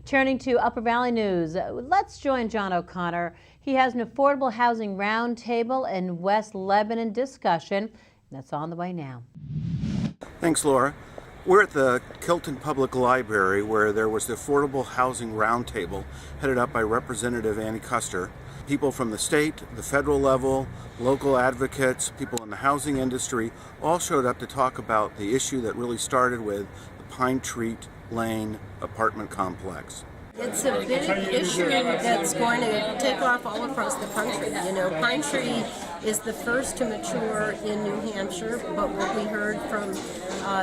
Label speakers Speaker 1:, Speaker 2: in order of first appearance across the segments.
Speaker 1: Turning to Upper Valley news, let's join John O'Connor. He has an affordable housing roundtable and West Lebanon discussion that's on the way now.
Speaker 2: Thanks, Laura. We're at the Kilton Public Library where there was the Affordable Housing Roundtable headed up by Representative Kuster. People from the state, the federal level, local advocates, people in the housing industry all showed up to talk about the issue that really started with the Pine Tree Lane apartment complex.
Speaker 3: It's a big issue that's going to take off all across the country. You know, Pine Tree is the first to mature in New Hampshire, but what we heard from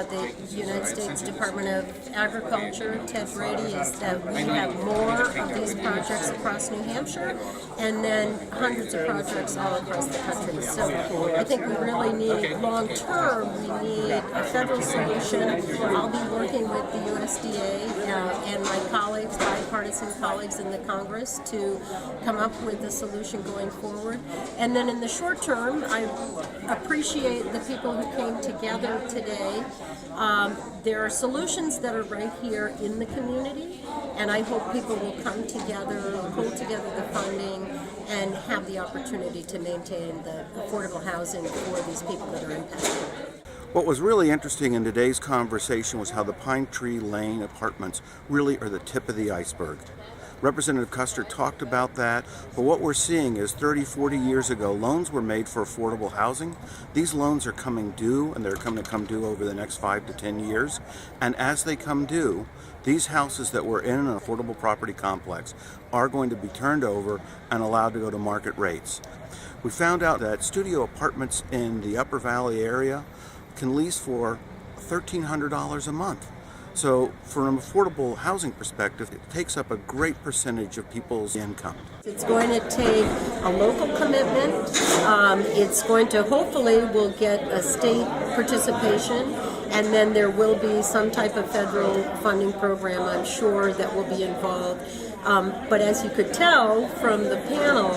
Speaker 3: the United States Department of Agriculture, Ted Brady, is that we have more of these projects across New Hampshire and then hundreds of projects all across the country. So I think we really need, long term, we need a federal solution. I'll be working with the USDA and my colleagues, bipartisan colleagues in the Congress, to come up with a solution going forward. And then in the short term, I appreciate the people who came together today. There are solutions that are right here in the community, and I hope people will come together, pull together the funding, and have the opportunity to maintain the affordable housing for these people that are impacted.
Speaker 2: What was really interesting in today's conversation was how the Pine Tree Lane apartments really are the tip of the iceberg. Representative Kuster talked about that, but what we're seeing is 30, 40 years ago, loans were made for affordable housing. These loans are coming due, and they're going to come due over the next 5 to 10 years. And as they come due, these houses that were in an affordable property complex are going to be turned over and allowed to go to market rates. We found out that studio apartments in the Upper Valley area can lease for $1,300 a month. So from an affordable housing perspective, it takes up a great percentage of people's income.
Speaker 3: It's going to take a local commitment. It's going to, hopefully, we'll get a state participation, and then there will be some type of federal funding program, I'm sure, that will be involved. But as you could tell from the panel,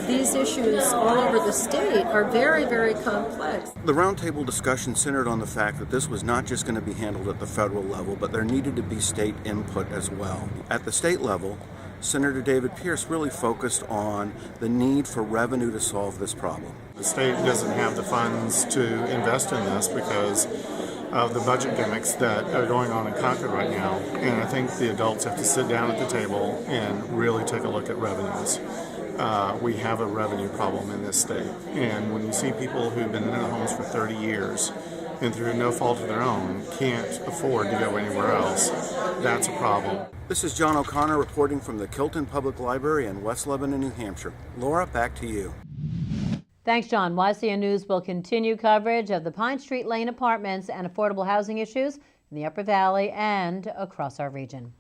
Speaker 3: these issues all over the state are very, very complex.
Speaker 2: The roundtable discussion centered on the fact that this was not just going to be handled at the federal level, but there needed to be state input as well. At the state level, Senator David Pierce really focused on the need for revenue to solve this problem.
Speaker 4: The state doesn't have the funds to invest in this because of the budget gimmicks that are going on in Concord right now, and I think the adults have to sit down at the table and really take a look at revenues. We have a revenue problem in this state, and when you see people who've been in their homes for 30 years and through no fault of their own can't afford to go anywhere else, that's a problem.
Speaker 2: This is John O'Connor reporting from the Kilton Public Library in West Lebanon, New Hampshire. Laura, back to you.
Speaker 1: Thanks, John. YCN News will continue coverage of the Pine Tree Lane apartments and affordable housing issues in the Upper Valley and across our region.